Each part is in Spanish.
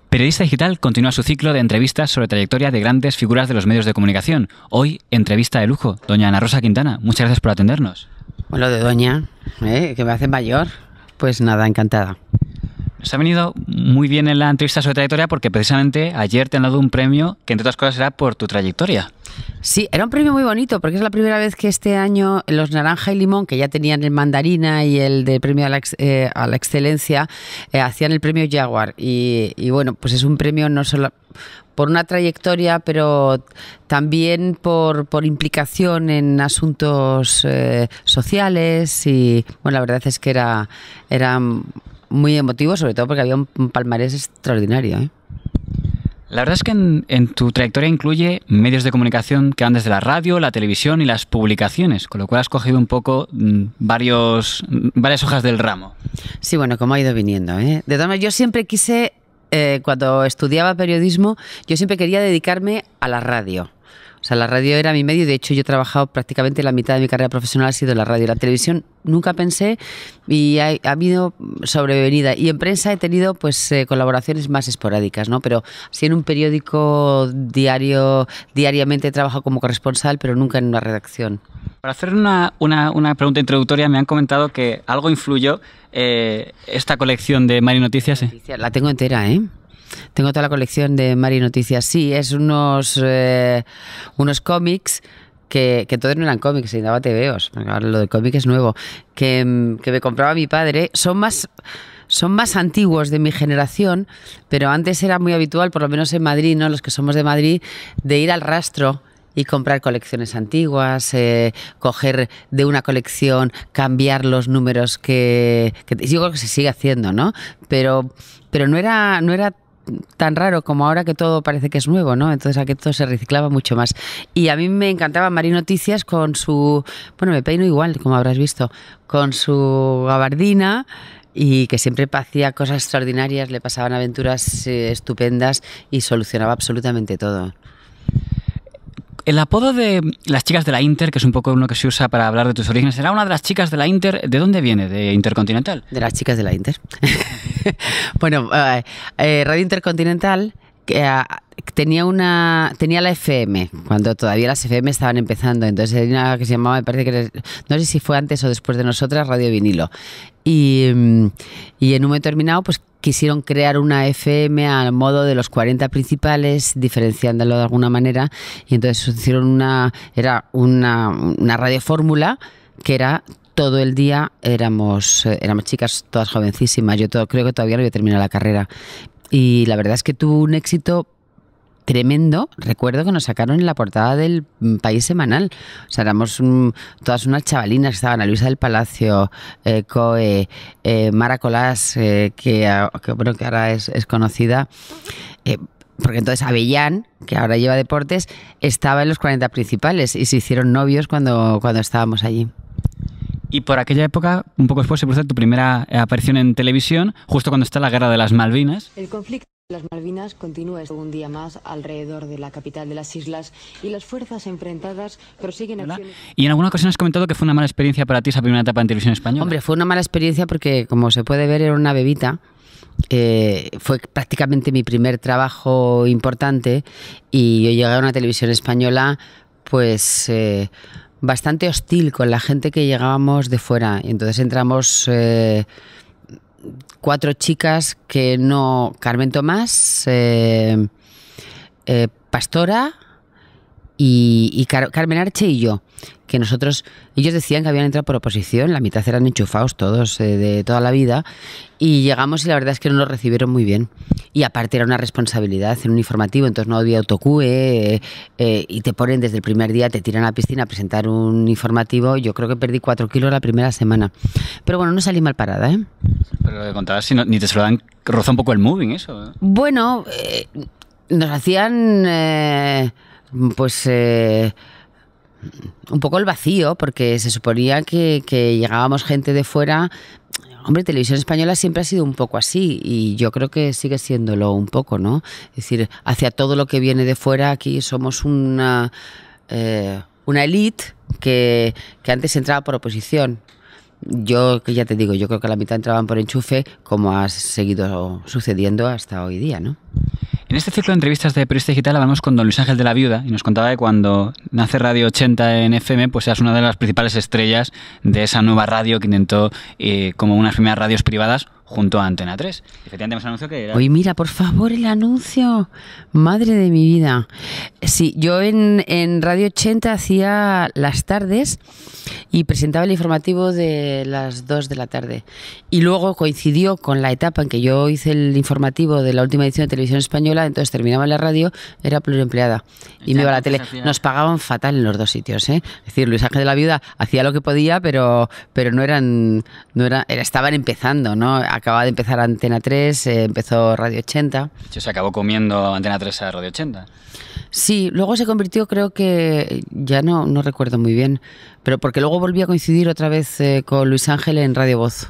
Periodista Digital continúa su ciclo de entrevistas sobre trayectoria de grandes figuras de los medios de comunicación. Hoy, entrevista de lujo. Doña Ana Rosa Quintana, muchas gracias por atendernos. Bueno, de doña, que me hace mayor, pues nada, encantada. Nos ha venido muy bien en la entrevista sobre trayectoria porque precisamente ayer te han dado un premio que, entre otras cosas, será por tu trayectoria. Sí, era un premio muy bonito porque es la primera vez que este año los Naranja y Limón, que ya tenían el Mandarina y el de premio a la excelencia, hacían el premio Jaguar. Y bueno, pues es un premio no solo por una trayectoria, pero también por implicación en asuntos sociales. Y bueno, la verdad es que era muy emotivo, sobre todo porque había un palmarés extraordinario, ¿eh? La verdad es que en tu trayectoria incluye medios de comunicación que van desde la radio, la televisión y las publicaciones, con lo cual has cogido un poco varias hojas del ramo. Sí, bueno, como ha ido viniendo, ¿eh? De todas maneras, yo siempre quise, cuando estudiaba periodismo, yo siempre quería dedicarme a la radio. O sea, la radio era mi medio, de hecho yo he trabajado prácticamente la mitad de mi carrera profesional ha sido la radio. La televisión nunca pensé y ha habido sobrevenida. Y en prensa he tenido pues colaboraciones más esporádicas, ¿no? Pero sí en un periódico diariamente he trabajado como corresponsal, pero nunca en una redacción. Para hacer una pregunta introductoria, me han comentado que algo influyó esta colección de Mari Noticias. La tengo entera, ¿eh? Tengo toda la colección de Mari Noticias. Sí, es unos cómics que entonces no eran cómics, se llamaba TVOs. Ahora lo de cómic es nuevo. Que me compraba mi padre. Son más antiguos de mi generación, pero antes era muy habitual, por lo menos en Madrid, ¿no? Los que somos de Madrid, de ir al rastro y comprar colecciones antiguas, coger de una colección, cambiar los números que yo creo que se sigue haciendo, ¿no? Pero no era tan raro como ahora que todo parece que es nuevo, ¿no? Entonces aquí todo se reciclaba mucho más. Y a mí me encantaba Mari Noticias con su... Bueno, me peino igual, como habrás visto, con su gabardina y que siempre hacía cosas extraordinarias, le pasaban aventuras estupendas y solucionaba absolutamente todo. El apodo de las chicas de la Inter, que es un poco uno que se usa para hablar de tus orígenes, ¿era una de las chicas de la Inter? ¿De dónde viene? ¿De Intercontinental? De las chicas de la Inter. Bueno, Radio Intercontinental tenía la FM, cuando todavía las FM estaban empezando. Entonces hay una que se llamaba, me parece que no sé si fue antes o después de nosotras, Radio Vinilo. Y en un momento determinado, pues quisieron crear una FM al modo de los 40 principales, diferenciándolo de alguna manera, y entonces hicieron era una radio fórmula que era todo el día, éramos chicas todas jovencísimas, yo creo que todavía no había terminado la carrera, y la verdad es que tuvo un éxito tremendo. Recuerdo que nos sacaron en la portada del País Semanal. O sea, éramos todas unas chavalinas que estaban, a Luisa del Palacio, Coe, Mara Colás, que ahora es conocida, porque entonces Avellán, que ahora lleva deportes, estaba en los 40 principales y se hicieron novios cuando estábamos allí. Y por aquella época, un poco después, se produce tu primera aparición en televisión, justo cuando está la Guerra de las Malvinas. El conflicto de las Malvinas continúa un día más alrededor de la capital de las islas y las fuerzas enfrentadas prosiguen acciones. Y en alguna ocasión has comentado que fue una mala experiencia para ti esa primera etapa en televisión española. Hombre, fue una mala experiencia porque, como se puede ver, era una bebita. Fue prácticamente mi primer trabajo importante y yo llegué a una televisión española pues bastante hostil con la gente que llegábamos de fuera. Y entonces entramos 4 chicas que no... Carmen Tomás, Pastora y Carmen Arche y yo, que ellos decían que habían entrado por oposición, la mitad eran enchufados todos de toda la vida, y llegamos y la verdad es que no nos recibieron muy bien. Y aparte era una responsabilidad en un informativo, entonces no había autocue, y te ponen desde el primer día, te tiran a la piscina a presentar un informativo. Yo creo que perdí 4 kilos la primera semana. Pero bueno, no salí mal parada, ¿eh? Pero de contar, si no, ni te se lo dan, roza un poco el moving eso, ¿eh? Bueno, nos hacían... un poco el vacío, porque se suponía que llegábamos gente de fuera. Hombre, Televisión Española siempre ha sido un poco así y yo creo que sigue siéndolo un poco, ¿no? Es decir, hacia todo lo que viene de fuera, aquí somos una élite que antes entraba por oposición. yo, que ya te digo, yo creo que la mitad entraban por enchufe, como ha seguido sucediendo hasta hoy día, ¿no? En este ciclo de entrevistas de Periodista Digital hablamos con don Luis Ángel de la Viuda y nos contaba que cuando nace Radio 80 en FM, pues eras una de las principales estrellas de esa nueva radio que intentó como unas primeras radios privadas junto a Antena 3. Efectivamente hemos anunciado que era... Oye, mira, por favor, el anuncio. Madre de mi vida. Sí, yo en Radio 80 hacía las tardes y presentaba el informativo de las 2 de la tarde. Y luego coincidió con la etapa en que yo hice el informativo de la última edición de Televisión Española, entonces terminaba en la radio, era pluriempleada. Y me iba a la tele. Nos pagaban fatal en los dos sitios, ¿eh? Es decir, Luis Ángel de la Viuda hacía lo que podía, pero estaban empezando, ¿no? Acababa de empezar Antena 3, empezó Radio 80. Se acabó comiendo Antena 3 a Radio 80. Sí, luego se convirtió, creo que, ya no recuerdo muy bien, pero porque luego volví a coincidir otra vez con Luis Ángel en Radio Voz.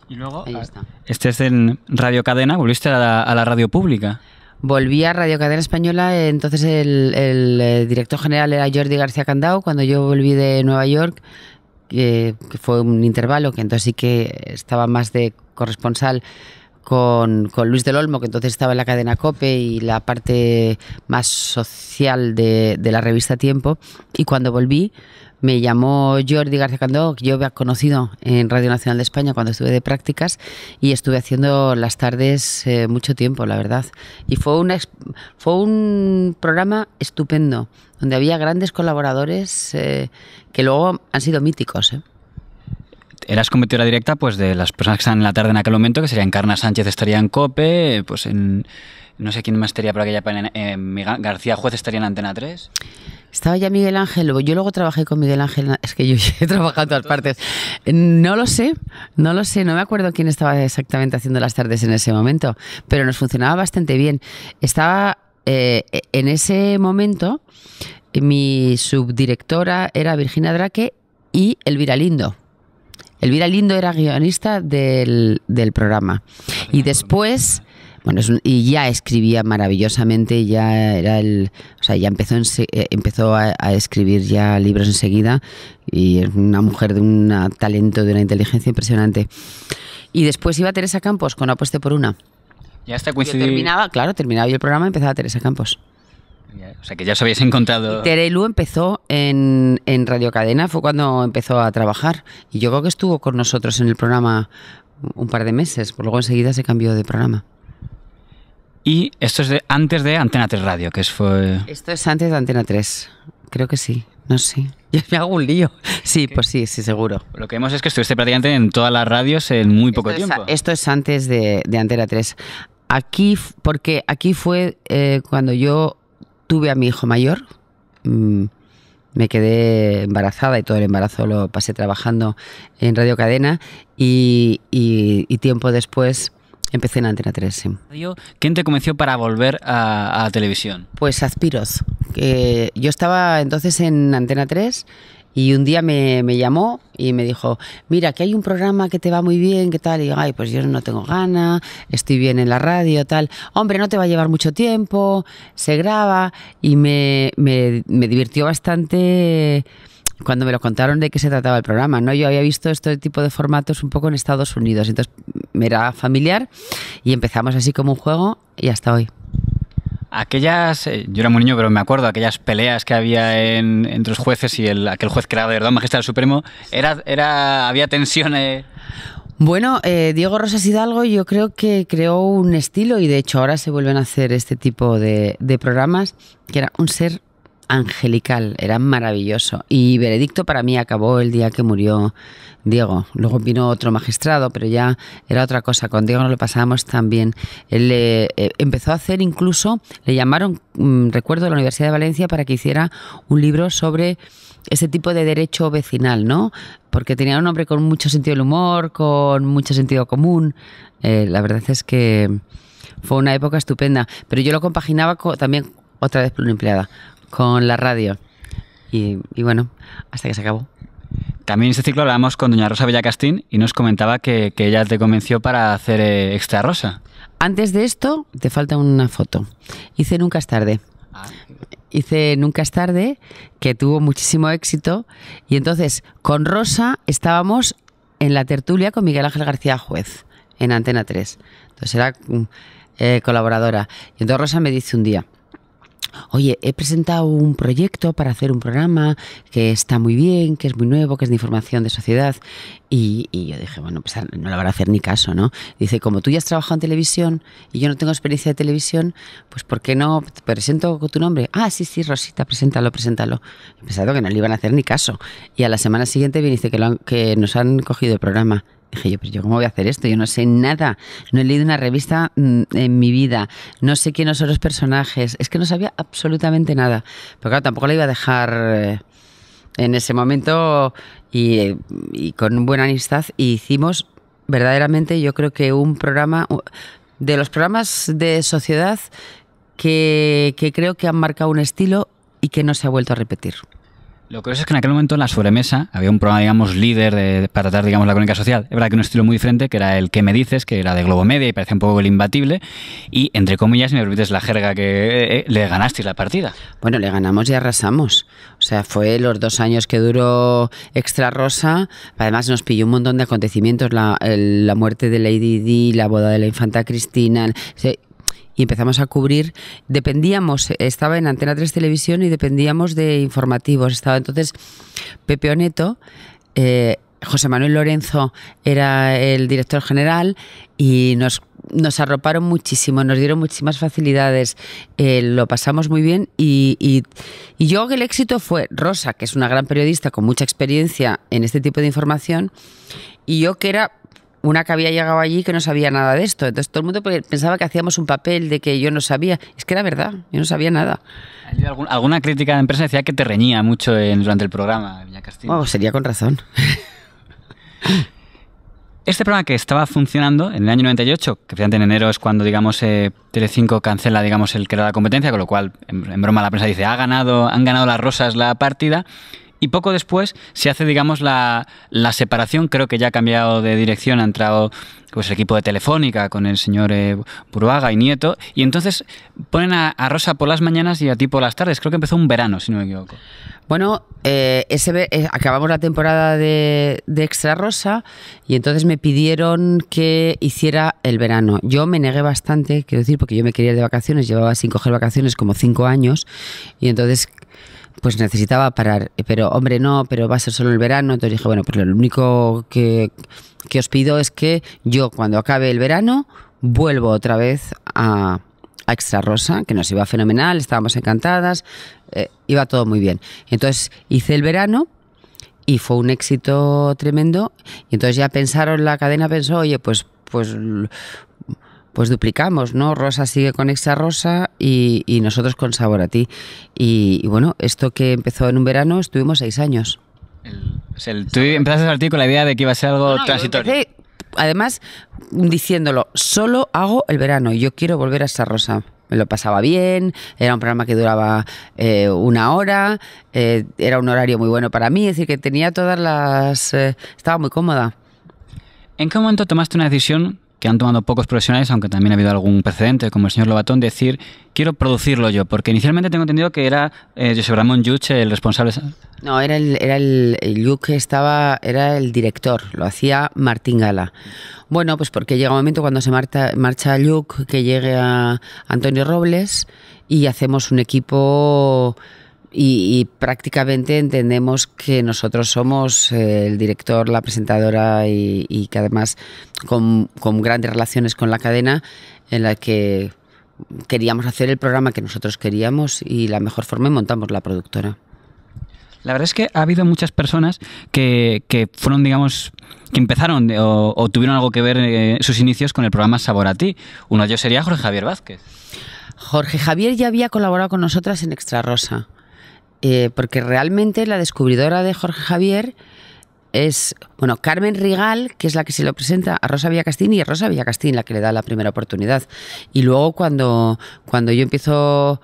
Y luego, ahí está. Este es en Radio Cadena, volviste a la radio pública. Volví a Radio Cadena Española, entonces el director general era Jordi García Candau, cuando yo volví de Nueva York, que fue un intervalo, que entonces sí que estaba más de corresponsal con Luis del Olmo, que entonces estaba en la cadena COPE y la parte más social de la revista Tiempo, y cuando volví me llamó Jordi García Candau, que yo había conocido en Radio Nacional de España cuando estuve de prácticas, y estuve haciendo las tardes mucho tiempo, la verdad. Y fue un programa estupendo, donde había grandes colaboradores que luego han sido míticos. Eras competidora directa pues de las personas que están en la tarde en aquel momento, que serían Encarna Sánchez, estaría en COPE, pues no sé quién más estaría por aquella García Juez estaría en Antena 3. Estaba ya Miguel Ángel, yo luego trabajé con Miguel Ángel, es que yo he trabajado en todas partes. No lo sé, no me acuerdo quién estaba exactamente haciendo las tardes en ese momento, pero nos funcionaba bastante bien. Estaba en ese momento, mi subdirectora era Virginia Draque y Elvira Lindo. Elvira Lindo era guionista del programa. Y después, bueno, y ya escribía maravillosamente, ya era ya empezó a escribir ya libros enseguida, y es una mujer de un talento, de una inteligencia impresionante. Y después iba Teresa Campos con Apueste por una. Ya está coincidiendo. Terminaba yo el programa y empezaba Teresa Campos. O sea que ya os habéis encontrado. Y Terelu empezó en Radio Cadena, fue cuando empezó a trabajar. Y yo creo que estuvo con nosotros en el programa un par de meses, luego enseguida se cambió de programa. Y esto es antes de Antena 3 Radio, que fue... Esto es antes de Antena 3, creo que sí, no sé. Ya me hago un lío. Sí, pues sí, seguro. Lo que vemos es que estuviste prácticamente en todas las radios en muy poco tiempo. Esto es antes de Antena 3. Porque aquí fue cuando yo tuve a mi hijo mayor, me quedé embarazada y todo el embarazo lo pasé trabajando en Radio Cadena y tiempo después empecé en Antena 3. Sí. ¿Quién te convenció para volver a la televisión? Pues Azpiroz. Yo estaba entonces en Antena 3 y un día me llamó y me dijo, mira, que hay un programa que te va muy bien, ¿qué tal? Y yo, pues yo no tengo ganas, estoy bien en la radio, tal. Hombre, no te va a llevar mucho tiempo, se graba. Y me divirtió bastante cuando me lo contaron de qué se trataba el programa, ¿no? Yo había visto este tipo de formatos un poco en Estados Unidos, entonces me era familiar y empezamos así como un juego y hasta hoy. Aquellas, yo era muy niño, pero me acuerdo, aquellas peleas que había entre los jueces y aquel juez que era de verdad magistrado supremo, había tensiones. Bueno, Diego Rosas Hidalgo yo creo que creó un estilo y de hecho ahora se vuelven a hacer este tipo de programas, que era un ser angelical, era maravilloso. Y Veredicto para mí acabó el día que murió Diego. Luego vino otro magistrado, pero ya era otra cosa. Con Diego nos lo pasábamos tan bien. Él empezó a hacer incluso, le llamaron, recuerdo, a la Universidad de Valencia para que hiciera un libro sobre ese tipo de derecho vecinal, ¿no? Porque tenía un hombre con mucho sentido del humor, con mucho sentido común. La verdad es que fue una época estupenda. Pero yo lo compaginaba también, otra vez pluriempleada, con la radio. Y bueno, hasta que se acabó. También en este ciclo hablábamos con doña Rosa Bellacastín y nos comentaba que ella te convenció para hacer Extra Rosa. Antes de esto, te falta una foto. Hice Nunca es tarde. Hice Nunca es tarde, que tuvo muchísimo éxito. Y entonces, con Rosa estábamos en la tertulia con Miguel Ángel García Juez, en Antena 3. Entonces era colaboradora. Y entonces Rosa me dice un día: oye, he presentado un proyecto para hacer un programa que está muy bien, que es muy nuevo, que es de información de sociedad. Y yo dije, bueno, pues no le van a hacer ni caso, ¿no? Dice, como tú ya has trabajado en televisión y yo no tengo experiencia de televisión, pues ¿por qué no te presento con tu nombre? Ah, sí, Rosita, preséntalo. He pensado que no le iban a hacer ni caso. Y a la semana siguiente viene y dice que nos han cogido el programa. Dije yo, pero yo ¿cómo voy a hacer esto? Yo no sé nada, no he leído una revista en mi vida, no sé quiénes son los personajes, es que no sabía absolutamente nada. Pero claro, tampoco la iba a dejar en ese momento y con buena amistad, y hicimos verdaderamente, yo creo que un programa, de los programas de sociedad que creo que han marcado un estilo y que no se ha vuelto a repetir. Lo curioso es que en aquel momento en la sobremesa había un programa, digamos, líder para tratar, digamos, la crónica social. Es verdad que un estilo muy diferente, que era el ¿Qué me dices?, que era de Globo Media y parecía un poco el imbatible. Y, entre comillas, si me permites la jerga, que le ganasteis la partida. Bueno, le ganamos y arrasamos. O sea, fue los 2 años que duró Extra Rosa. Además nos pilló un montón de acontecimientos. La muerte de Lady Di, la boda de la infanta Cristina... Y empezamos a cubrir, estaba en Antena 3 Televisión y dependíamos de informativos. Estaba entonces Pepe Oneto, José Manuel Lorenzo era el director general y nos arroparon muchísimo, nos dieron muchísimas facilidades, lo pasamos muy bien y yo que el éxito fue Rosa, que es una gran periodista con mucha experiencia en este tipo de información, y yo que era una que había llegado allí que no sabía nada de esto. Entonces todo el mundo pensaba que hacíamos un papel de que yo no sabía. Es que era verdad, yo no sabía nada. Alguna crítica de empresa decía que te reñía mucho durante el programa, Viña Castillo. Oh, sería con razón. Este programa que estaba funcionando en el año 98, que precisamente en enero es cuando, digamos, Telecinco cancela, digamos, el que era la competencia, con lo cual, en broma, la prensa dice, han ganado las Rosas la partida. Y poco después se hace, digamos, la separación. Creo que ya ha cambiado de dirección, ha entrado pues el equipo de Telefónica con el señor Buruaga y Nieto. Y entonces ponen a Rosa por las mañanas y a ti por las tardes. Creo que empezó un verano, si no me equivoco. Bueno, acabamos la temporada de Extra Rosa y entonces me pidieron que hiciera el verano. Yo me negué bastante, quiero decir, porque yo me quería ir de vacaciones. Llevaba sin coger vacaciones como 5 años y entonces pues necesitaba parar, pero hombre no, pero va a ser solo el verano. Entonces dije, bueno, pues lo único que os pido es que yo cuando acabe el verano vuelvo otra vez a Extra Rosa, que nos iba fenomenal, estábamos encantadas, iba todo muy bien. Entonces hice el verano y fue un éxito tremendo y entonces ya la cadena pensó, oye, pues duplicamos, ¿no? Rosa sigue con Extra Rosa y nosotros con Sabor a ti. Y bueno, esto que empezó en un verano, estuvimos 6 años. Tú empezaste a partir con la idea de que iba a ser algo transitorio. Además, diciéndolo, solo hago el verano y yo quiero volver a Extra Rosa. Me lo pasaba bien, era un programa que duraba 1 hora, era un horario muy bueno para mí, es decir, que tenía estaba muy cómoda. ¿En qué momento tomaste una decisión que han tomado pocos profesionales, aunque también ha habido algún precedente, como el señor Lobatón, decir, quiero producirlo yo? Porque inicialmente tengo entendido que era Josep Ramón Lluch el responsable. No, era el Lluch que era el director, lo hacía Martín Gala. Bueno, pues porque llega un momento cuando se marcha Lluch que llegue a Antonio Robles y hacemos un equipo y prácticamente entendemos que nosotros somos el director, la presentadora y que además con grandes relaciones con la cadena en la que queríamos hacer el programa que nosotros queríamos y la mejor forma y montamos la productora. La verdad es que ha habido muchas personas que fueron, digamos, que empezaron o tuvieron algo que ver en sus inicios con el programa Sabor a ti. Uno de ellos sería Jorge Javier Vázquez. Jorge Javier ya había colaborado con nosotras en Extra Rosa. Porque realmente la descubridora de Jorge Javier es, bueno, Carmen Rigal, que es la que se lo presenta a Rosa Villacastín, y es Rosa Villacastín la que le da la primera oportunidad. Y luego cuando yo empiezo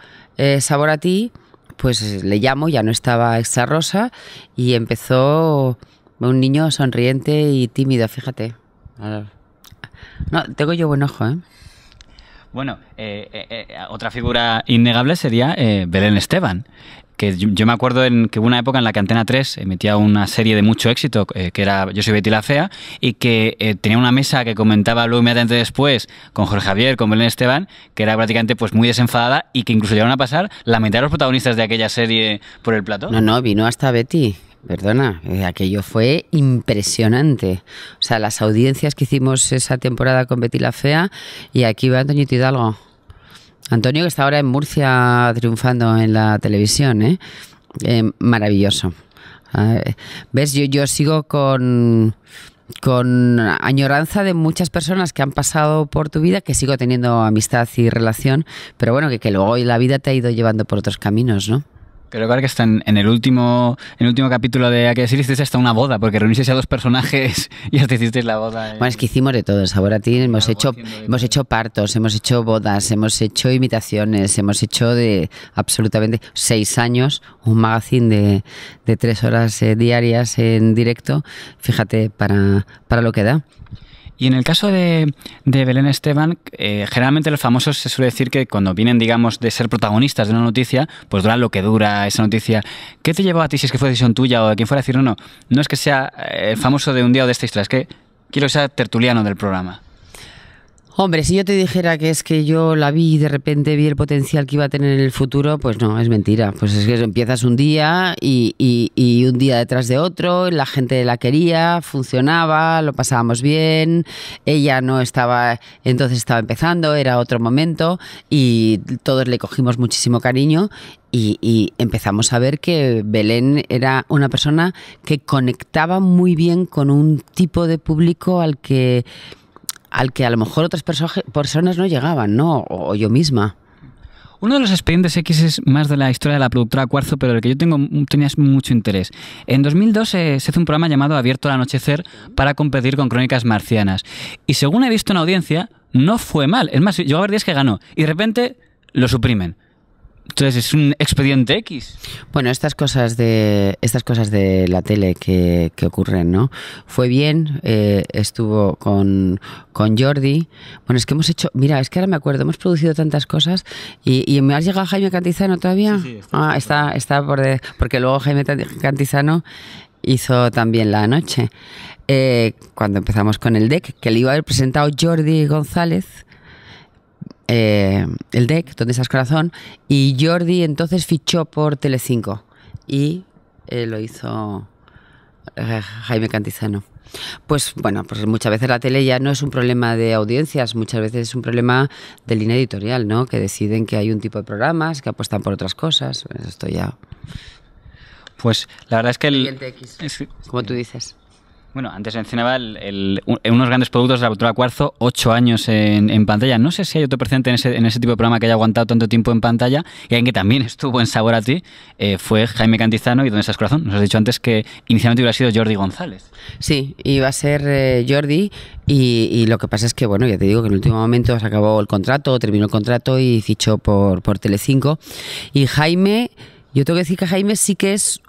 Sabor a ti, pues le llamo, ya no estaba Extra Rosa, y empezó un niño sonriente y tímido, fíjate. No, tengo yo buen ojo, ¿eh? Bueno, otra figura innegable sería Belén Esteban. que yo me acuerdo que hubo una época en la que Antena 3 emitía una serie de mucho éxito, que era Yo soy Betty la Fea, y que tenía una mesa que comentaba luego inmediatamente después con Jorge Javier, con Belén Esteban, que era prácticamente pues muy desenfadada y que incluso llegaron a pasar la mitad de los protagonistas de aquella serie por el plató. No, vino hasta Betty. Perdona, aquello fue impresionante. O sea, las audiencias que hicimos esa temporada con Betty la Fea, y aquí va Antonio Hidalgo. Antonio, que está ahora en Murcia triunfando en la televisión, ¿eh? Maravilloso. ¿Ves? Yo sigo con añoranza de muchas personas que han pasado por tu vida, que sigo teniendo amistad y relación, pero bueno, que luego la vida te ha ido llevando por otros caminos, ¿no? Pero claro que está en el último capítulo de aquella serie, hiciste hasta una boda, porque reunisteis a dos personajes y hasta hicisteis la boda. Bueno, es que hicimos de todo, Sabor a Ti, hemos hecho partos, hemos hecho bodas, hemos hecho imitaciones, hemos hecho de absolutamente 6 años, un magazine de 3 horas diarias en directo, fíjate, para lo que da. Y en el caso de Belén Esteban, generalmente los famosos se suele decir que cuando vienen, digamos, de ser protagonistas de una noticia, pues duran lo que dura esa noticia. ¿Qué te llevó a ti, si es que fue decisión tuya o de quien fuera, a decir, no es que sea el famoso de un día o de esta historia, es que quiero que sea tertuliano del programa? Hombre, si yo te dijera que es que yo la vi y de repente vi el potencial que iba a tener en el futuro, pues no, es mentira. Pues es que empiezas un día y un día detrás de otro, la gente la quería, funcionaba, lo pasábamos bien, ella no estaba, entonces estaba empezando, era otro momento y todos le cogimos muchísimo cariño. Y empezamos a ver que Belén era una persona que conectaba muy bien con un tipo de público al que a lo mejor otras personas no llegaban, ¿no? O yo misma. Uno de los expedientes X es más de la historia de la productora Cuarzo, pero del que yo tenías mucho interés. En 2002 se hace un programa llamado Abierto al Anochecer para competir con Crónicas Marcianas. Y según he visto en audiencia, no fue mal. Es más, llegó a haber días que ganó. Y de repente lo suprimen. Entonces es un expediente X. Bueno, estas cosas de la tele que ocurren, ¿no? Fue bien, estuvo con Jordi. Bueno, es que hemos hecho, mira, es que ahora me acuerdo, hemos producido tantas cosas y ¿me has llegado Jaime Cantizano todavía? Sí, está porque luego Jaime Cantizano hizo también La Noche. Cuando empezamos con el DEC, que le iba a haber presentado Jordi González, el DEC, ¿Dónde estás, corazón? Y Jordi entonces fichó por Telecinco y lo hizo Jaime Cantizano. Pues bueno, pues muchas veces la tele ya no es un problema de audiencias, muchas veces es un problema de línea editorial, ¿no? Que deciden que hay un tipo de programas, que apuestan por otras cosas. Esto ya... Pues la verdad es que como tú dices. Bueno, antes mencionaba unos grandes productos de la productora Cuarzo, 8 años en pantalla. No sé si hay otro precedente en ese tipo de programa que haya aguantado tanto tiempo en pantalla, y alguien que también estuvo en Sabor a Ti fue Jaime Cantizano y ¿Dónde estás, corazón? Nos has dicho antes que inicialmente hubiera sido Jordi González. Sí, iba a ser Jordi y lo que pasa es que, bueno, ya te digo que en el último momento se acabó el contrato, terminó el contrato y fichó por Telecinco. Y Jaime, yo tengo que decir que Jaime sí que es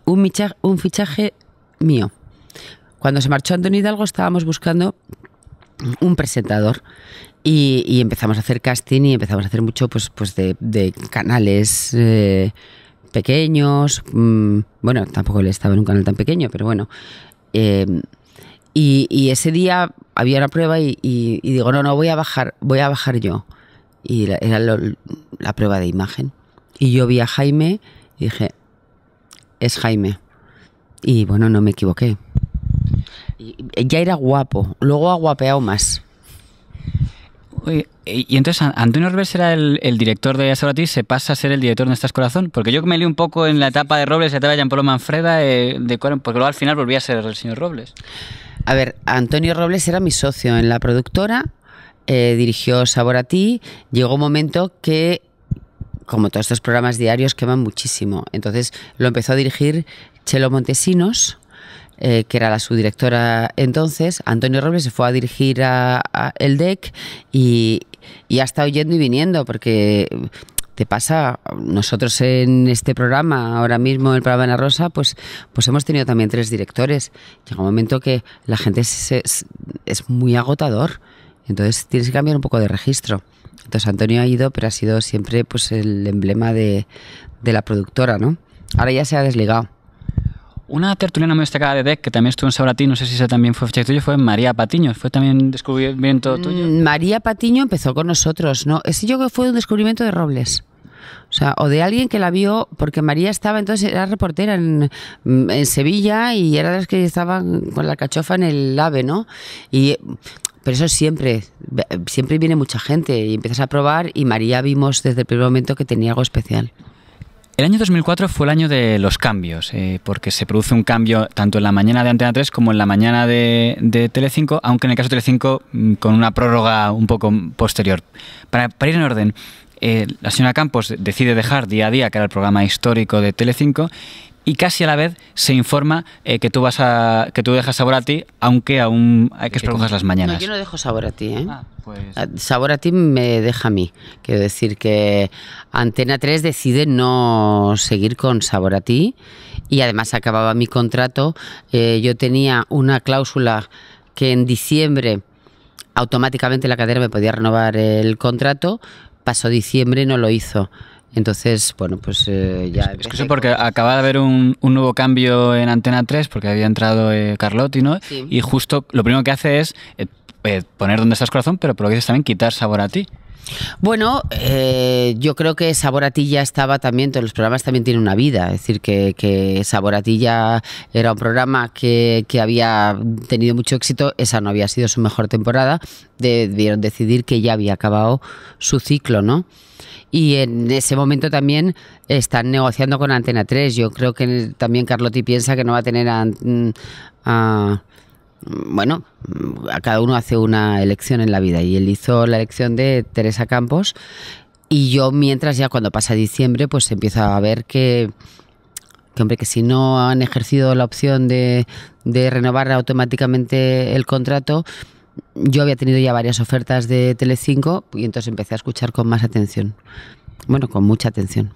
un fichaje mío. Cuando se marchó Antonio Hidalgo estábamos buscando un presentador y empezamos a hacer casting y empezamos a hacer mucho pues de canales pequeños. Bueno, tampoco él estaba en un canal tan pequeño, pero bueno. Y ese día había una prueba y digo, no, voy a bajar yo. Y era la prueba de imagen. Y yo vi a Jaime y dije, es Jaime. Y bueno, no me equivoqué. Ya era guapo, luego ha guapeado más. Oye, y entonces Antonio Robles era el director de Sabor a Ti, se pasa a ser el director de ¿Dónde estás, corazón? Porque yo me lié un poco en la etapa de Robles, la etapa de Jean Paul Manfreda, porque luego al final volvía a ser el señor Robles. A ver, Antonio Robles era mi socio en la productora, dirigió Sabor a Ti, llegó un momento que, como todos estos programas diarios, queman muchísimo. Entonces lo empezó a dirigir Chelo Montesinos, que era la subdirectora entonces. Antonio Robles se fue a dirigir a el DEC y ha estado yendo y viniendo, porque te pasa, nosotros en este programa, ahora mismo en el programa Ana Rosa, pues hemos tenido también 3 directores. Llega un momento que la gente es muy agotador, entonces tienes que cambiar un poco de registro. Entonces Antonio ha ido, pero ha sido siempre pues el emblema de la productora, ¿no? Ahora ya se ha desligado. Una tertuliana muy destacada de DEC, que también estuvo en Sabor a Ti, no sé si esa también fue fecha tuyo, fue María Patiño. ¿Fue también descubrimiento tuyo? María Patiño empezó con nosotros, ¿no? Ese yo creo que fue un descubrimiento de Robles. O sea, o de alguien que la vio, porque María estaba entonces, era reportera en Sevilla y era de las que estaban con la cachofa en el AVE, ¿no? Pero eso siempre viene mucha gente y empiezas a probar, y María vimos desde el primer momento que tenía algo especial. El año 2004 fue el año de los cambios, porque se produce un cambio tanto en la mañana de Antena 3 como en la mañana de Telecinco, aunque en el caso de Telecinco con una prórroga un poco posterior. Para ir en orden, la señora Campos decide dejar Día a Día, que era el programa histórico de Telecinco, y casi a la vez se informa que tú dejas Sabor a Ti, aunque aún hay que escojas las mañanas. No, yo no dejo Sabor a Ti, ¿eh? Pues... Sabor a Ti me deja a mí. Quiero decir que Antena 3 decide no seguir con Sabor a Ti, y además acababa mi contrato. Yo tenía una cláusula que en diciembre automáticamente la cadena me podía renovar el contrato. Pasó diciembre y no lo hizo. Entonces, bueno, pues ya... Es que eso porque acaba de haber un nuevo cambio en Antena 3, porque había entrado Carlotti, ¿no? Sí. Y justo lo primero que hace es poner Donde estás, corazón, pero por lo que dices también quitar Sabor a Ti. Bueno, yo creo que Sabor a Ti ya estaba también, todos los programas también tienen una vida, es decir, que Sabor a Ti ya era un programa que había tenido mucho éxito, esa no había sido su mejor temporada, debieron decidir que ya había acabado su ciclo, ¿no? Y en ese momento también están negociando con Antena 3. Yo creo que también Carlotti piensa que no va a tener bueno, a cada uno hace una elección en la vida, y él hizo la elección de Teresa Campos, y yo mientras, ya cuando pasa diciembre, pues empiezo a ver que hombre, que si no han ejercido la opción de renovar automáticamente el contrato, yo había tenido ya varias ofertas de Telecinco, y entonces empecé a escuchar con más atención. Bueno, con mucha atención.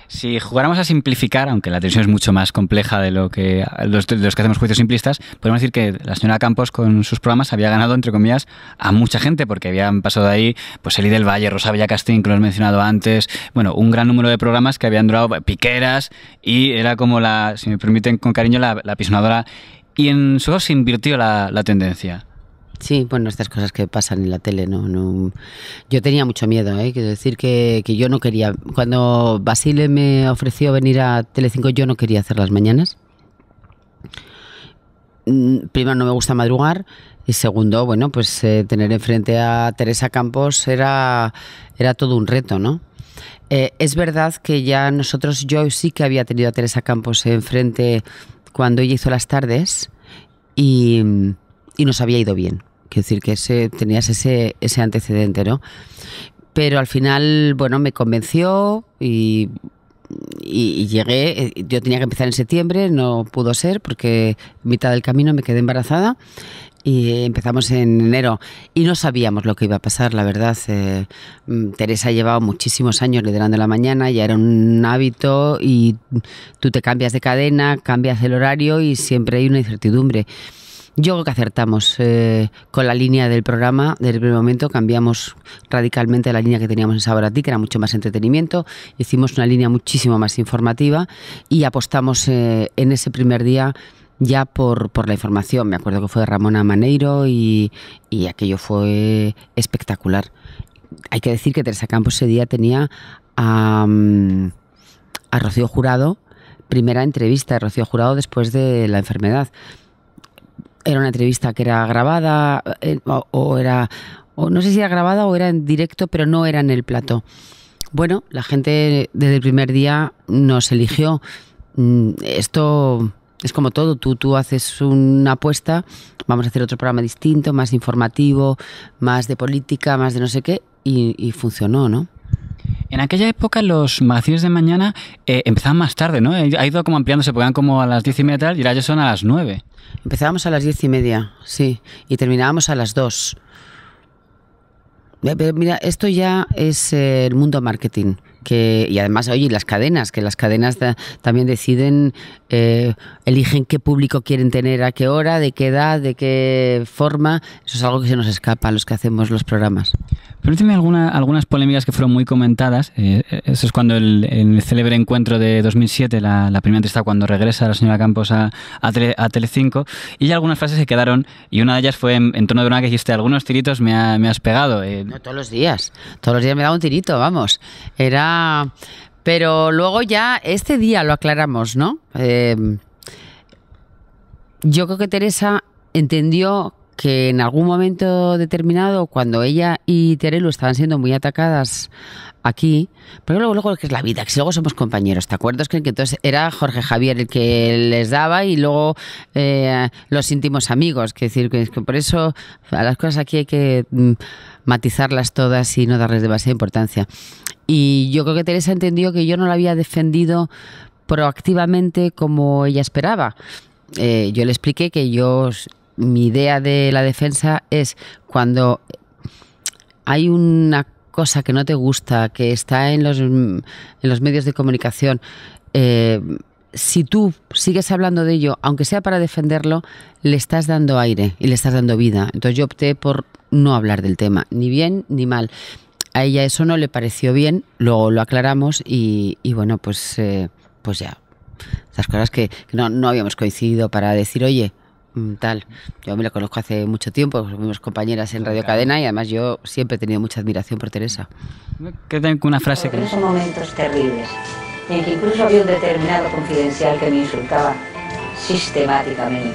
Si jugáramos a simplificar, aunque la televisión es mucho más compleja de los que hacemos juicios simplistas, podemos decir que la señora Campos con sus programas había ganado, entre comillas, a mucha gente, porque habían pasado de ahí pues Eli del Valle, Rosa Villacastín, que lo has mencionado antes, bueno, un gran número de programas que habían durado, Piqueras, y era como si me permiten con cariño, la pisonadora, y en su se invirtió la tendencia. Sí, bueno, estas cosas que pasan en la tele, no. Yo tenía mucho miedo, quiero decir que yo no quería. Cuando Basile me ofreció venir a Telecinco, yo no quería hacer las mañanas. Primero, no me gusta madrugar, y segundo, bueno, pues tener enfrente a Teresa Campos era todo un reto, ¿no? Es verdad que ya yo sí que había tenido a Teresa Campos enfrente cuando ella hizo las tardes, y nos había ido bien. Quiero decir que tenías ese antecedente, ¿no? Pero al final, bueno, me convenció y llegué. Yo tenía que empezar en septiembre, no pudo ser porque en mitad del camino me quedé embarazada, y empezamos en enero y no sabíamos lo que iba a pasar, la verdad. Teresa llevaba muchísimos años liderando la mañana, ya era un hábito, y tú te cambias de cadena, cambias el horario y siempre hay una incertidumbre. Yo creo que acertamos con la línea del programa. Desde el primer momento cambiamos radicalmente la línea que teníamos en Sabor a Ti, que era mucho más entretenimiento. Hicimos una línea muchísimo más informativa y apostamos en ese primer día ya por la información. Me acuerdo que fue Ramona Maneiro y aquello fue espectacular. Hay que decir que Teresa Campos ese día tenía a Rocío Jurado, primera entrevista de Rocío Jurado después de la enfermedad. Era una entrevista que era grabada, o no sé si era grabada o era en directo, pero no era en el plató. Bueno, la gente desde el primer día nos eligió. Esto es como todo, tú haces una apuesta, vamos a hacer otro programa distinto, más informativo, más de política, más de no sé qué, y funcionó, ¿no? En aquella época los magazines de mañana empezaban más tarde, ¿no? Ha ido como ampliándose, porque eran como a las 10:30 y tal, y ahora ya son a las 9. Empezábamos a las 10:30, sí, y terminábamos a las 2. Pero mira, esto ya es el mundo marketing. y además, oye, las cadenas, que las cadenas también deciden, eligen qué público quieren tener, a qué hora, de qué edad, de qué forma. Eso es algo que se nos escapa a los que hacemos los programas. Permíteme algunas polémicas que fueron muy comentadas. Eso es cuando en el célebre encuentro de 2007, la primera entrevista cuando regresa la señora Campos a Telecinco, y hay algunas frases que quedaron, y una de ellas fue en torno de una que dijiste: algunos tiritos me has pegado. No, todos los días me daba un tirito, vamos. Pero luego ya, este día lo aclaramos, ¿no? Yo creo que Teresa entendió que en algún momento determinado, cuando ella y Terelu estaban siendo muy atacadas aquí, pero luego que es la vida, que si luego somos compañeros, ¿te acuerdas? Que entonces era Jorge Javier el que les daba y luego los íntimos amigos, que decir que por eso a las cosas aquí hay que matizarlas todas y no darles demasiada importancia. Y yo creo que Teresa entendió que yo no la había defendido proactivamente como ella esperaba. Yo le expliqué que mi idea de la defensa es cuando hay una cosa que no te gusta, que está en los medios de comunicación, si tú sigues hablando de ello, aunque sea para defenderlo, le estás dando aire y le estás dando vida. Entonces yo opté por no hablar del tema, ni bien ni mal. A ella eso no le pareció bien, luego lo aclaramos y bueno, pues ya. Esas cosas que no habíamos coincidido para decir, oye, tal. Yo me la conozco hace mucho tiempo, fuimos compañeras en Radio Cadena y además yo siempre he tenido mucha admiración por Teresa. Creo que una frase que son momentos terribles en que incluso había un determinado confidencial que me insultaba sistemáticamente.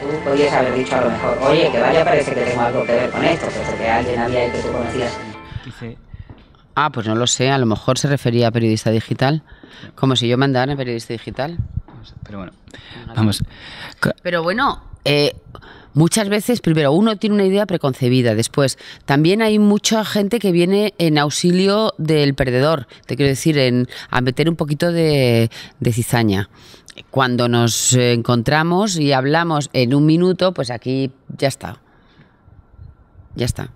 Tú podías haber dicho a lo mejor, oye, que vaya, parece que tengo algo que ver con esto, pero que alguien había ahí que tú conocías. Pues no lo sé, a lo mejor se refería a periodista digital, como si yo mandara a periodista digital. Pero bueno, vamos. Pero bueno, muchas veces, primero, uno tiene una idea preconcebida. Después, también hay mucha gente que viene en auxilio del perdedor. Te quiero decir, a meter un poquito de cizaña. Cuando nos encontramos y hablamos en un minuto, pues aquí ya está. Ya está.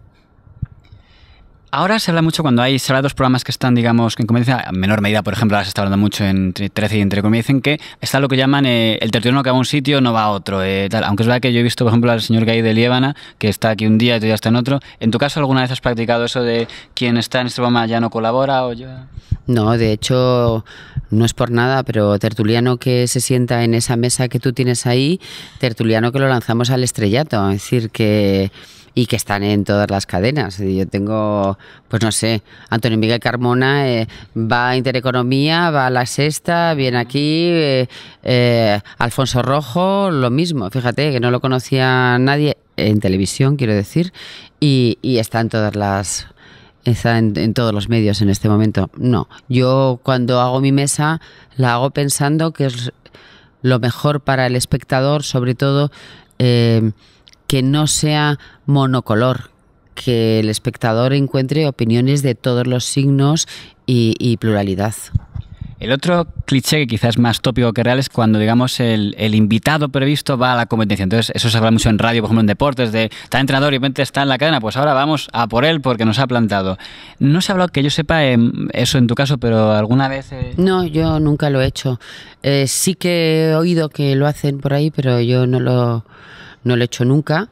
Ahora se habla mucho cuando se habla de dos programas que están, digamos, que en competencia, en menor medida, por ejemplo, ahora se está hablando mucho entre 13 y entre comillas, dicen que está lo que llaman el tertuliano que va a un sitio no va a otro. Tal. Aunque es verdad que yo he visto, por ejemplo, al señor Gay de Liébana, que está aquí un día y otro día está en otro. ¿En tu caso alguna vez has practicado eso de quien está en este programa ya no colabora o ya? No, de hecho, no es por nada, pero tertuliano que se sienta en esa mesa que tú tienes ahí, tertuliano que lo lanzamos al estrellato. Es decir, y que están en todas las cadenas. Yo tengo, pues no sé, Antonio Miguel Carmona va a Intereconomía, va a La Sexta, viene aquí, Alfonso Rojo, lo mismo. Fíjate que no lo conocía nadie en televisión, quiero decir, y está en todas en todos los medios en este momento. No, yo cuando hago mi mesa la hago pensando que es lo mejor para el espectador, sobre todo que no sea monocolor, que el espectador encuentre opiniones de todos los signos y pluralidad. El otro cliché que quizás es más tópico que real es cuando, digamos, el invitado previsto va a la competencia. Entonces, eso se habla mucho en radio, por ejemplo, en deportes, de está entrenador y de repente está en la cadena, pues ahora vamos a por él porque nos ha plantado. No se ha hablado, que yo sepa, eso en tu caso, pero alguna vez... No, yo nunca lo he hecho. Sí que he oído que lo hacen por ahí, pero yo no lo he hecho nunca.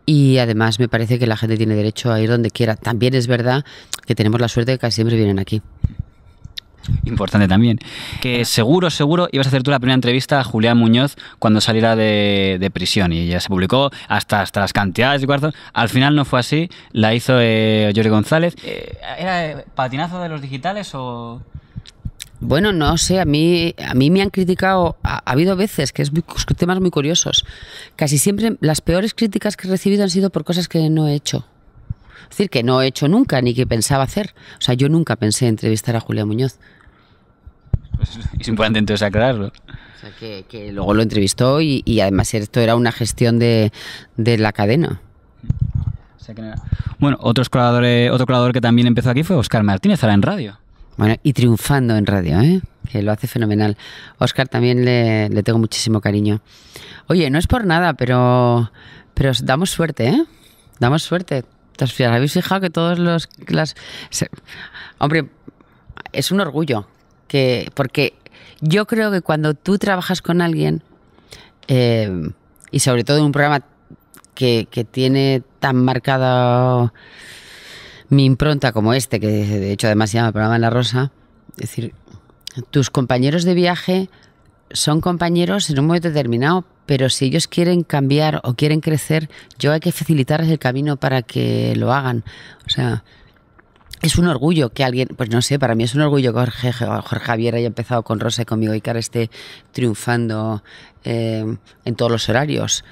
Y además me parece que la gente tiene derecho a ir donde quiera. También es verdad que tenemos la suerte de que casi siempre vienen aquí. Importante también. Que seguro ibas a hacer tú la primera entrevista a Julián Muñoz cuando saliera de prisión y ya se publicó hasta las cantidades y cuartos. Al final no fue así, la hizo Jordi González. ¿Era patinazo de los digitales o...? Bueno, no sé, a mí me han criticado, ha habido veces que es temas muy curiosos. Casi siempre las peores críticas que he recibido han sido por cosas que no he hecho. Es decir, que no he hecho nunca ni que pensaba hacer. O sea, yo nunca pensé entrevistar a Julián Muñoz. Pues es importante entonces aclararlo. O sea, que luego lo entrevistó y además esto era una gestión de la cadena. O sea que nada. Bueno, otro colaborador que también empezó aquí fue Óscar Martínez, ahora en radio. Bueno, y triunfando en radio, que lo hace fenomenal. Óscar también le tengo muchísimo cariño. Oye, no es por nada, pero damos suerte, Damos suerte. ¿Habéis fijado que todos hombre, es un orgullo, porque yo creo que cuando tú trabajas con alguien, y sobre todo en un programa que tiene tan marcada mi impronta como este, que de hecho además se llama el programa La Rosa, es decir, tus compañeros de viaje son compañeros en un momento determinado, pero si ellos quieren cambiar o quieren crecer, yo hay que facilitarles el camino para que lo hagan. O sea, es un orgullo que alguien, pues no sé, para mí es un orgullo que Jorge Javier haya empezado con Rosa y conmigo y que ahora esté triunfando en todos los horarios.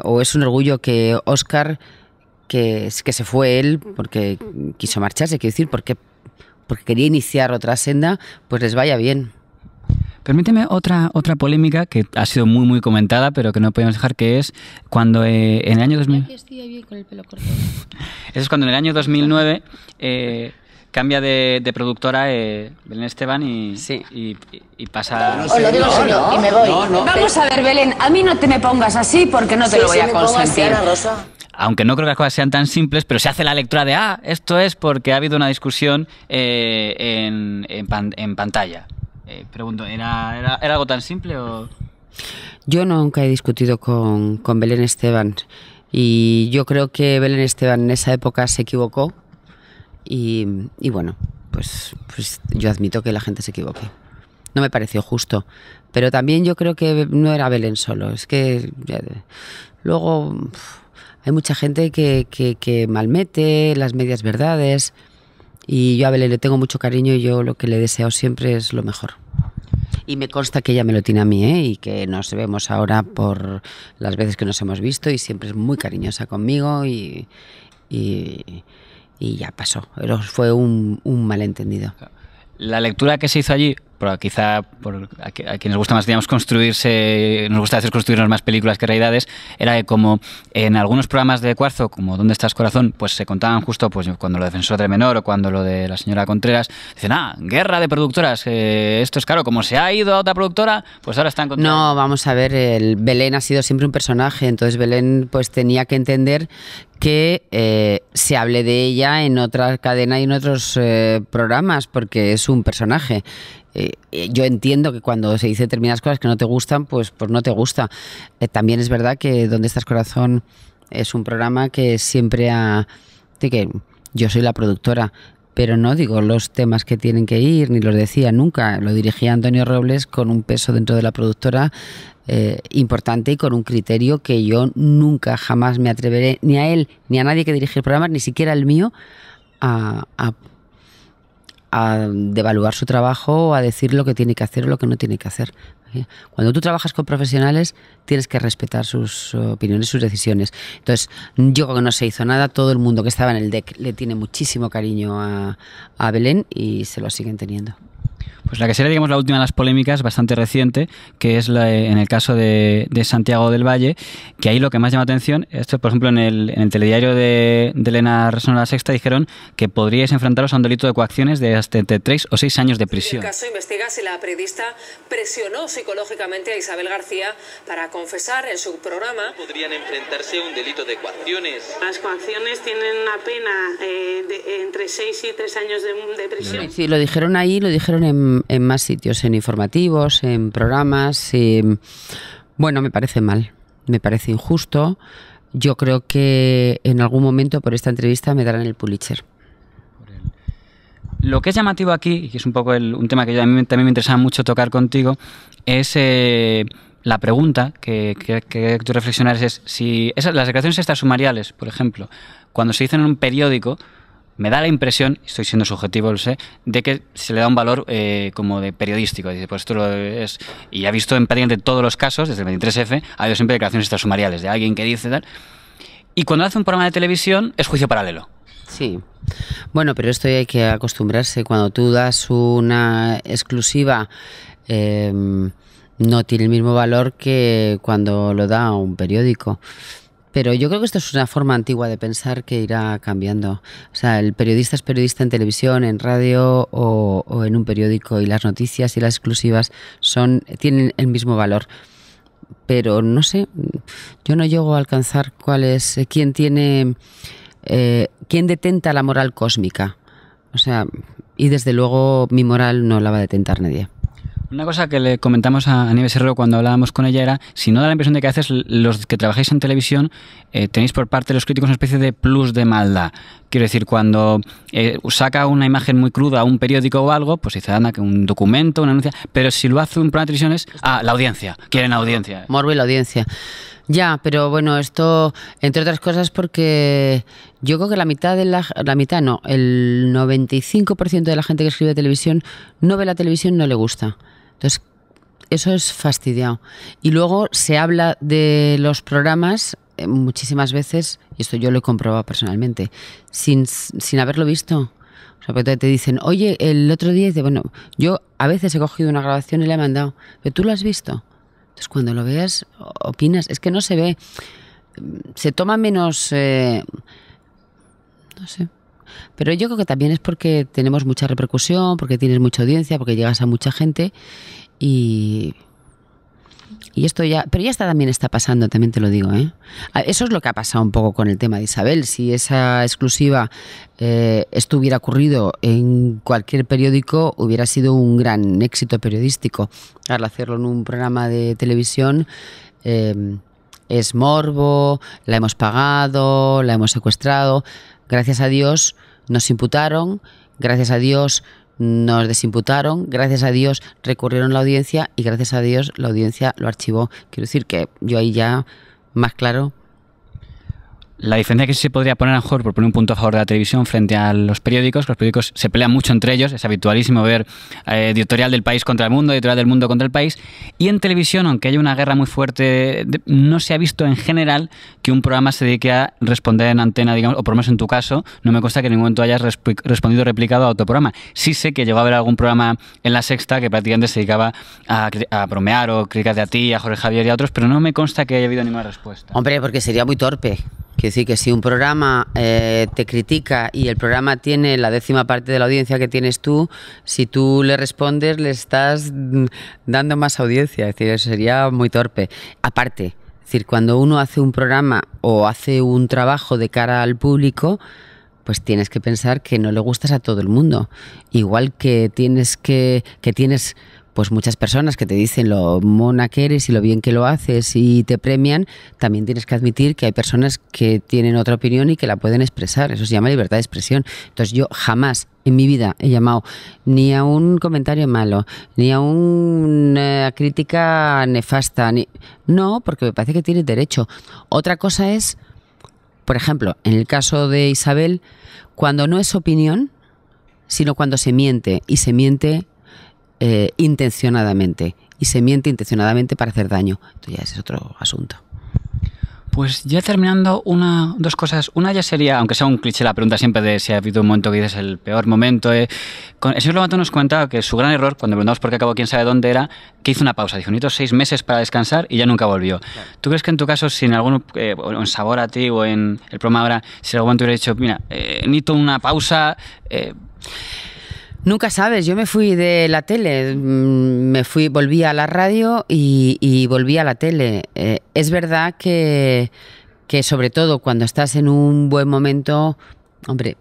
O es un orgullo que Óscar, que se fue él porque quiso marcharse, quiero decir, porque quería iniciar otra senda, pues les vaya bien. Permíteme otra polémica que ha sido muy muy comentada, pero que no podemos dejar, que es cuando en el año 2000... Estoy bien con el pelo corto. Eso es cuando en el año 2009 cambia de productora Belén Esteban y pasa... Os lo digo en serio y me voy. Vamos a ver, Belén, a mí no te me pongas así porque no te lo voy a consentir. Aunque no creo que las cosas sean tan simples, pero se hace la lectura de esto es porque ha habido una discusión en pantalla. Pregunto, ¿era algo tan simple o...? Yo nunca he discutido con Belén Esteban y yo creo que Belén Esteban en esa época se equivocó y bueno, pues yo admito que la gente se equivoque. No me pareció justo, pero también yo creo que no era Belén solo, es que luego hay mucha gente que malmete las medias verdades. Y yo a Belén le tengo mucho cariño y yo lo que le deseo siempre es lo mejor. Y me consta que ella me lo tiene a mí, y que nos vemos ahora por las veces que nos hemos visto y siempre es muy cariñosa conmigo y ya pasó. Pero fue un malentendido. La lectura que se hizo allí, quizá a quienes nos gusta más, digamos, nos gusta hacer construirnos más películas que realidades, era que como en algunos programas de Cuarzo, como ¿Dónde estás, corazón?, pues se contaban justo pues cuando lo de Defensor del Menor o cuando lo de la señora Contreras, dicen, guerra de productoras, esto es claro, como se ha ido a otra productora, pues ahora están contra... No, vamos a ver, Belén ha sido siempre un personaje, entonces Belén pues tenía que entender que se hable de ella en otra cadena y en otros programas, porque es un personaje. Yo entiendo que cuando se dice determinadas cosas que no te gustan, pues no te gusta. También es verdad que ¿Dónde estás, corazón? Es un programa que siempre que yo soy la productora, pero no digo los temas que tienen que ir, ni los decía nunca. Lo dirigía Antonio Robles con un peso dentro de la productora importante y con un criterio que yo nunca jamás me atreveré, ni a él, ni a nadie que dirige el programa, ni siquiera el mío, a devaluar su trabajo o a decir lo que tiene que hacer o lo que no tiene que hacer. Cuando tú trabajas con profesionales tienes que respetar sus opiniones, sus decisiones. Entonces, yo creo que no se hizo nada. Todo el mundo que estaba en el DEC le tiene muchísimo cariño a Belén y se lo siguen teniendo. Pues la que sería, digamos, la última de las polémicas, bastante reciente, que es en el caso de Santiago del Valle, que ahí lo que más llama atención, esto por ejemplo en el telediario de Elena Resona La Sexta dijeron que podríais enfrentaros a un delito de coacciones de hasta entre 3 o 6 años de prisión. El caso investiga si la periodista presionó psicológicamente a Isabel García para confesar en su programa. Podrían enfrentarse a un delito de coacciones. Las coacciones tienen una pena de entre 6 y 3 años de prisión. Sí, lo dijeron ahí, lo dijeron en más sitios, en informativos, en programas. Bueno, me parece mal, me parece injusto. Yo creo que en algún momento por esta entrevista me darán el Pulitzer. Lo que es llamativo aquí, y que es un poco un tema que a mí también me interesaba mucho tocar contigo, es la pregunta que tú reflexionares es si las declaraciones extrasumariales, por ejemplo, cuando se dicen en un periódico, me da la impresión, estoy siendo subjetivo, lo sé, de que se le da un valor como de periodístico. Dice, pues esto es... Y ha visto en prácticamente todos los casos, desde el 23F, ha habido siempre declaraciones extrasumariales de alguien que dice tal. Y cuando hace un programa de televisión, es juicio paralelo. Sí. Bueno, pero esto hay que acostumbrarse. Cuando tú das una exclusiva, no tiene el mismo valor que cuando lo da un periódico. Pero yo creo que esto es una forma antigua de pensar que irá cambiando. O sea, el periodista es periodista en televisión, en radio o en un periódico, y las noticias y las exclusivas tienen el mismo valor. Pero no sé, yo no llego a alcanzar quién detenta la moral cósmica. O sea, Y desde luego mi moral no la va a detentar nadie. Una cosa que le comentamos a Nieves Herrero cuando hablábamos con ella era, si no da la impresión de que a veces los que trabajáis en televisión tenéis por parte de los críticos una especie de plus de maldad. Quiero decir, cuando saca una imagen muy cruda a un periódico o algo, pues dice, anda, que un documento, una anuncia, pero si lo hace un programa de televisión es, la audiencia, quieren audiencia. Morbo y la audiencia. Ya, pero bueno, esto, entre otras cosas, porque yo creo que el 95% de la gente que escribe televisión no ve la televisión, no le gusta. Entonces, eso es fastidiado. Y luego se habla de los programas muchísimas veces, y esto yo lo he comprobado personalmente, sin haberlo visto. O sea, porque te dicen, oye, el otro día, bueno, yo a veces he cogido una grabación y le he mandado, pero tú lo has visto. Entonces, cuando lo veas, opinas. Es que no se ve. Se toma menos... no sé. Pero yo creo que también es porque tenemos mucha repercusión, porque tienes mucha audiencia, porque llegas a mucha gente y esto ya... Pero ya también está pasando, también te lo digo, ¿eh? Eso es lo que ha pasado un poco con el tema de Isabel. Si esa exclusiva esto hubiera ocurrido en cualquier periódico, hubiera sido un gran éxito periodístico. Al hacerlo en un programa de televisión... es morbo, la hemos pagado, la hemos secuestrado. Gracias a Dios nos imputaron, gracias a Dios nos desimputaron, gracias a Dios recurrieron a la audiencia y gracias a Dios la audiencia lo archivó. Quiero decir que yo ahí ya más claro. La diferencia que sí se podría poner a lo mejor, por poner un punto a favor de la televisión frente a los periódicos se pelean mucho entre ellos, es habitualísimo ver editorial del país contra el mundo, editorial del mundo contra el país, y en televisión, aunque haya una guerra muy fuerte, no se ha visto en general que un programa se dedique a responder en antena, digamos, o por lo menos en tu caso, no me consta que en ningún momento hayas respondido o replicado a otro programa. Sí sé que llegó a haber algún programa en La Sexta que prácticamente se dedicaba a bromear o criticar a ti, a Jorge Javier y a otros, pero no me consta que haya habido ninguna respuesta. Hombre, porque sería muy torpe. Quiero decir que si un programa te critica y el programa tiene la 10ª parte de la audiencia que tienes tú, si tú le respondes le estás dando más audiencia. Es decir, eso sería muy torpe. Aparte, es decir, cuando uno hace un programa o hace un trabajo de cara al público, pues tienes que pensar que no le gustas a todo el mundo. Igual que tienes pues muchas personas que te dicen lo mona que eres y lo bien que lo haces y te premian, también tienes que admitir que hay personas que tienen otra opinión y que la pueden expresar. Eso se llama libertad de expresión. Entonces yo jamás en mi vida he llamado ni a un comentario malo, ni a una crítica nefasta. No, porque me parece que tienes derecho. Otra cosa es, por ejemplo, en el caso de Isabel, cuando no es opinión, sino cuando se miente, y se miente intencionadamente, y se miente intencionadamente para hacer daño. Esto ya es otro asunto. Pues ya terminando, dos cosas. Una ya sería, aunque sea un cliché, la pregunta siempre de si ha habido un momento que dices el peor momento. El señor Lobato nos comentaba que su gran error, cuando preguntamos por qué acabó quién sabe dónde, era que hizo una pausa. Dijo, necesito 6 meses para descansar y ya nunca volvió. Claro. ¿Tú crees que en tu caso, si en algún, o en Sabor a ti o en el programa ahora, si en algún momento hubiera dicho, mira, necesito una pausa... Nunca sabes, yo me fui de la tele, volví a la radio y volví a la tele. Es verdad que sobre todo cuando estás en un buen momento, hombre,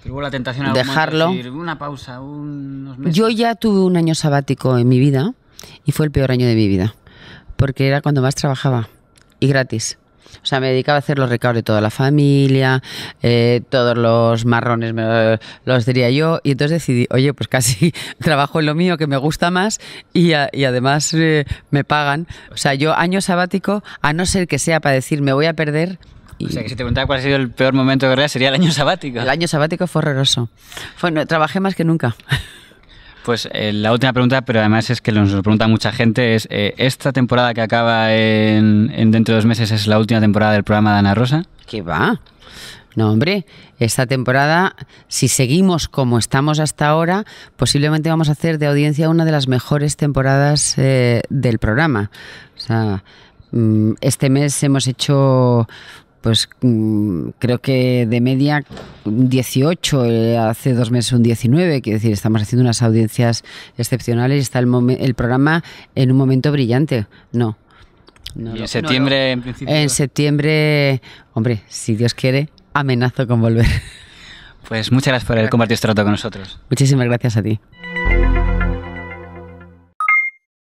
¿tuvo la tentación dejarlo? De decir, una pausa, unos meses? Yo ya tuve un año sabático en mi vida y fue el peor año de mi vida, porque era cuando más trabajaba y gratis. O sea, me dedicaba a hacer los recados de toda la familia, todos los marrones los diría yo, y entonces decidí, oye, pues casi trabajo en lo mío que me gusta más y además me pagan. O sea, yo año sabático, a no ser que sea para decir me voy a perder... O sea, que si te preguntaba cuál ha sido el peor momento de verdad, sería el año sabático. El año sabático fue horroroso. Trabajé más que nunca. Pues la última pregunta, pero además es que nos lo pregunta mucha gente, es ¿esta temporada que acaba dentro de 2 meses es la última temporada del programa de Ana Rosa? ¿Qué va? No, hombre, esta temporada, si seguimos como estamos hasta ahora, posiblemente vamos a hacer de audiencia una de las mejores temporadas del programa. O sea, este mes hemos hecho... Pues creo que de media 18, hace 2 meses un 19, quiero decir, estamos haciendo unas audiencias excepcionales y está el programa en un momento brillante. No. ¿Y en septiembre, en principio? En septiembre, hombre, si Dios quiere, amenazo con volver. Pues muchas gracias por haber compartido este rato con nosotros. Muchísimas gracias a ti.